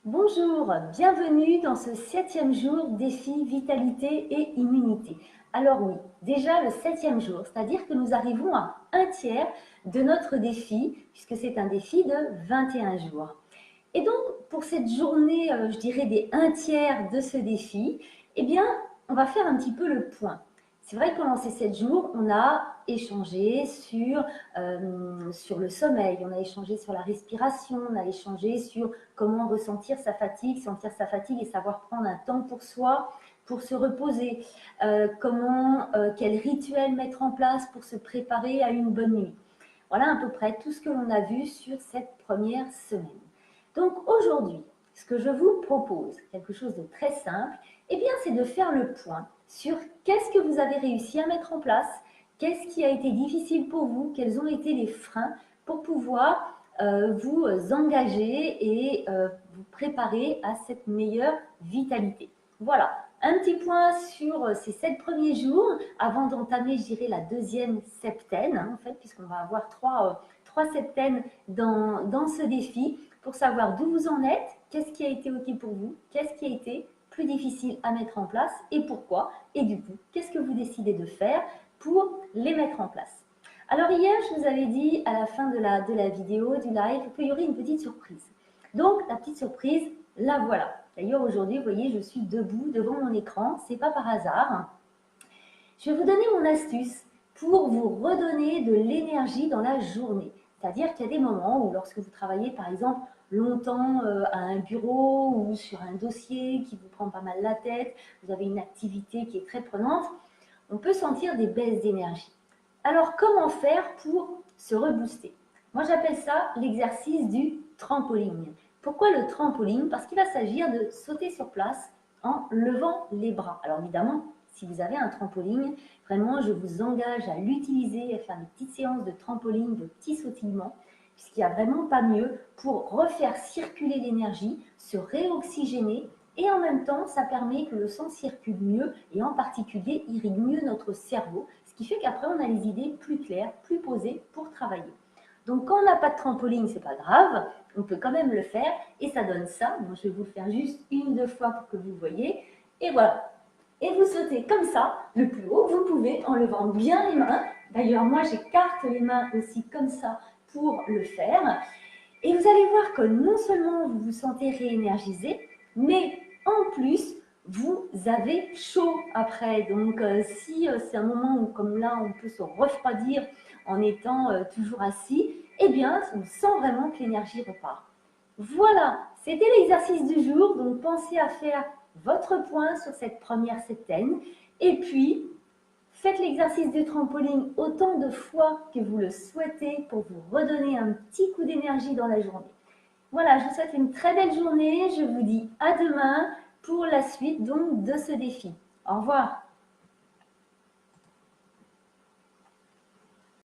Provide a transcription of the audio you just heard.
Bonjour, bienvenue dans ce 7e jour défi vitalité et immunité. Alors oui, déjà le 7e jour, c'est-à-dire que nous arrivons à un tiers de notre défi, puisque c'est un défi de 21 jours. Et donc, pour cette journée, je dirais des un tiers de ce défi, eh bien, on va faire un petit peu le point. C'est vrai que pendant ces 7 jours, on a échangé sur le sommeil, on a échangé sur la respiration, on a échangé sur comment ressentir sentir sa fatigue et savoir prendre un temps pour soi, pour se reposer, quel rituel mettre en place pour se préparer à une bonne nuit. Voilà à peu près tout ce que l'on a vu sur cette première semaine. Donc aujourd'hui, ce que je vous propose, quelque chose de très simple, eh bien c'est de faire le point sur qu'est-ce que vous avez réussi à mettre en place, qu'est-ce qui a été difficile pour vous, quels ont été les freins pour pouvoir vous engager et vous préparer à cette meilleure vitalité. Voilà, un petit point sur ces 7 premiers jours avant d'entamer, je dirais, la deuxième septaine, en fait, puisqu'on va avoir trois septaines dans ce défi pour savoir d'où vous en êtes, qu'est-ce qui a été OK pour vous, qu'est-ce qui a été plus difficile à mettre en place et pourquoi. Et du coup, qu'est-ce que vous décidez de faire pour les mettre en place. Alors hier, je vous avais dit à la fin de la vidéo, du live, qu'il y aurait une petite surprise. Donc, la petite surprise, la voilà. D'ailleurs, aujourd'hui, vous voyez, je suis debout devant mon écran, c'est pas par hasard. Je vais vous donner mon astuce pour vous redonner de l'énergie dans la journée. C'est-à-dire qu'il y a des moments où lorsque vous travaillez par exemple longtemps à un bureau ou sur un dossier qui vous prend pas mal la tête, vous avez une activité qui est très prenante, on peut sentir des baisses d'énergie. Alors comment faire pour se rebooster? Moi j'appelle ça l'exercice du trampoline. Pourquoi le trampoline? Parce qu'il va s'agir de sauter sur place en levant les bras. Alors évidemment, si vous avez un trampoline, vraiment je vous engage à l'utiliser, à faire des petites séances de trampoline, de petits sautillements, puisqu'il n'y a vraiment pas mieux pour refaire circuler l'énergie, se réoxygéner et en même temps, ça permet que le sang circule mieux et en particulier irrigue mieux notre cerveau, ce qui fait qu'après, on a les idées plus claires, plus posées pour travailler. Donc, quand on n'a pas de trampoline, c'est pas grave, on peut quand même le faire et ça donne ça. Bon, je vais vous le faire juste une, deux fois pour que vous voyez. Et voilà. Et vous sautez comme ça, le plus haut que vous pouvez, en levant bien les mains. D'ailleurs, moi, j'écarte les mains aussi comme ça pour le faire. Et vous allez voir que non seulement vous vous sentez réénergisé, mais en plus, vous avez chaud après. Donc, si c'est un moment où, comme là, on peut se refroidir en étant toujours assis, eh bien, on sent vraiment que l'énergie repart. Voilà, c'était l'exercice du jour. Donc, pensez à faire votre point sur cette première septaine. Et puis, faites l'exercice du trampoline autant de fois que vous le souhaitez pour vous redonner un petit coup d'énergie dans la journée. Voilà, je vous souhaite une très belle journée. Je vous dis à demain pour la suite donc de ce défi. Au revoir.